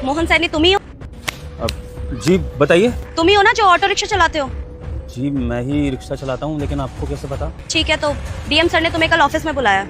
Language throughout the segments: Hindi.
मोहन सैनी तुम ही हो? जी बताइए। तुम ही हो ना जो ऑटो रिक्शा चलाते हो? जी मैं ही रिक्शा चलाता हूँ, लेकिन आपको कैसे पता? ठीक है, तो डीएम सर ने तुम्हें कल ऑफिस में बुलाया।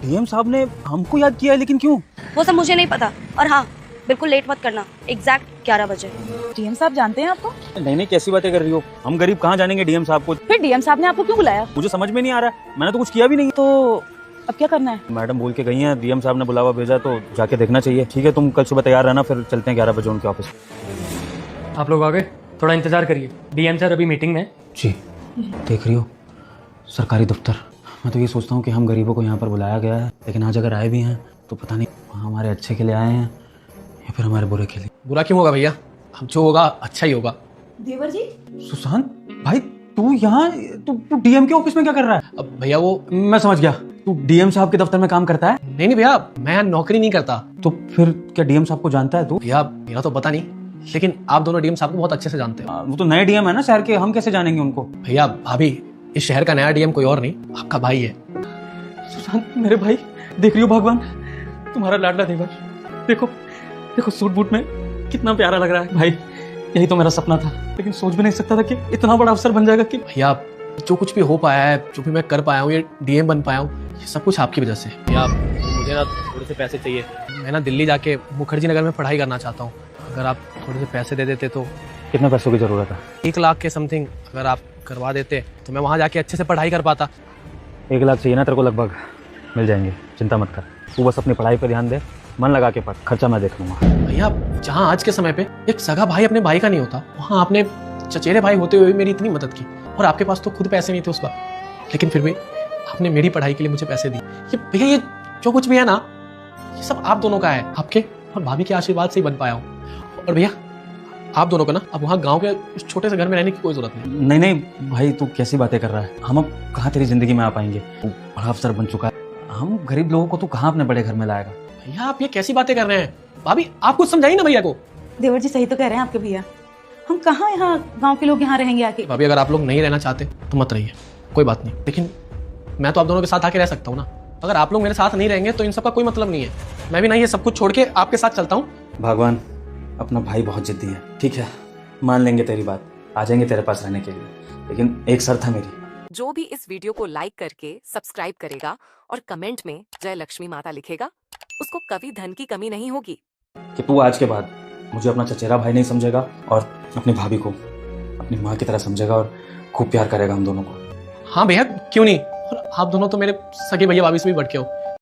डीएम साहब ने हमको याद किया है, लेकिन क्यों? वो सब मुझे नहीं पता। और हाँ, बिल्कुल लेट मत करना, एग्जैक्ट 11 बजे। डीएम साहब जानते हैं आपको? नहीं नहीं, कैसी बातें कर रही हो? हम गरीब कहाँ जानेंगे डीएम साहब को? फिर डीएम साहब ने आपको क्यों बुलाया? मुझे समझ में नहीं आ रहा है, मैंने तो कुछ किया भी नहीं। तो अब क्या करना है? मैडम बोल के गई हैं, डीएम साहब ने बुलावा भेजा, तो जाके देखना चाहिए। ठीक है, तुम कल सुबह तैयार रहना, फिर चलते हैं 11 बजे उनके ऑफिस। आप लोग आ गए, थोड़ा इंतजार करिए, डीएम सर अभी मीटिंग में। जी देख रही हो, सरकारी दफ्तर। मैं तो ये सोचता हूँ कि हम गरीबों को यहाँ पर बुलाया गया है, लेकिन आज अगर आए भी हैं तो पता नहीं हमारे अच्छे के लिए आए हैं या फिर हमारे बुरे के लिए। बुरा क्यों होगा भैया, अब जो होगा अच्छा ही होगा। देवर जी, सुशांत भाई, तू यहाँ तू डीएम के ऑफिस में क्या कर रहा है? अब भैया वो मैं समझ गया, तू डीएम साहब के दफ्तर में काम करता है। नहीं भैया, मैं यहाँ नौकरी नहीं करता। तो फिर क्या डीएम साहब को जानता है तू? भैया मेरा तो पता नहीं, लेकिन आप दोनों डीएम साहब को बहुत अच्छे से जानते हो। वो तो नए डीएम है ना शहर के, हम कैसे जानेंगे उनको? भैया भाभी, इस शहर का नया डीएम कोई और नहीं, आपका भाई है। सुशांत मेरे भाई, देख रही हो भगवान, तुम्हारा लाडला देवर। देखो देखो सूट बूट में कितना प्यारा लग रहा है भाई। यही तो मेरा सपना था, लेकिन सोच भी नहीं सकता था कि इतना बड़ा अफसर बन जाएगा। कि भैया जो कुछ भी हो पाया है, जो भी मैं कर पाया हूँ, ये डीएम बन पाया हूँ, ये सब कुछ आपकी वजह से। भैया मुझे ना थोड़े से पैसे चाहिए, मैं ना दिल्ली जाके मुखर्जी नगर में पढ़ाई करना चाहता हूँ। अगर आप थोड़े से पैसे दे देते तो। कितने पैसों की जरूरत है? 1 लाख के समथिंग अगर आप करवा देते तो मैं वहाँ जाके अच्छे से पढ़ाई कर पाता। 1 लाख चाहिए ना तेरे को? लगभग मिल जाएंगे, चिंता मत कर। तू बस अपनी पढ़ाई पर ध्यान दे, मन लगा के पढ़, खर्चा मैं देख लूंगा। भैया जहाँ आज के समय पे एक सगा भाई अपने भाई का नहीं होता, वहाँ आपने चचेरे भाई होते हुए मेरी इतनी मदद की, और आपके पास तो खुद पैसे नहीं थे उस वक्त, लेकिन फिर भी आपने मेरी पढ़ाई के लिए मुझे पैसे दिए। ये भैया ये जो कुछ भी है ना, ये सब आप दोनों का है, आपके और भाभी के आशीर्वाद से ही बन पाया हूँ। और भैया आप दोनों को ना अब वहाँ गाँव के इस छोटे से घर में रहने की कोई जरूरत नहीं। नहीं नहीं भाई, तू कैसी बातें कर रहा है? हम अब कहाँ तेरी जिंदगी में आ पाएंगे? तू बड़ा अफसर बन चुका है, हम गरीब लोगों को तू कहाँ अपने बड़े घर में लाएगा? भैया आप ये कैसी बातें कर रहे हैं? भाभी आप कुछ समझाइए ना भैया को। देवर जी सही तो कह रहे हैं आपके भैया, हम कहाँ यहाँ गांव के लोग यहाँ रहेंगे आके। भाभी अगर आप लोग नहीं रहना चाहते तो मत रहिए, कोई बात नहीं, लेकिन मैं तो आप दोनों के साथ आके रह सकता हूँ ना। अगर आप लोग मेरे साथ नहीं रहेंगे तो इन सब का कोई मतलब नहीं है। मैं भी ना ये सब कुछ छोड़ के आपके साथ चलता हूँ। भगवान, अपना भाई बहुत जिद्दी है। ठीक है, मान लेंगे तेरी बात, आ जाएंगे तेरे पास रहने के लिए, लेकिन एक शर्त है मेरी। जो भी इस वीडियो को लाइक करके सब्सक्राइब करेगा और कमेंट में जय लक्ष्मी माता लिखेगा, उसको कभी धन की कमी नहीं होगी। कि तू आज के बाद मुझे अपना चचेरा भाई नहीं समझेगा और अपनी भाभी को अपनी माँ की तरह समझेगा और खूब प्यार करेगा हम दोनों को। हाँ भैया क्यों नहीं, और आप दोनों तो मेरे सगे भैया भाभी से भी बढ़ के हो।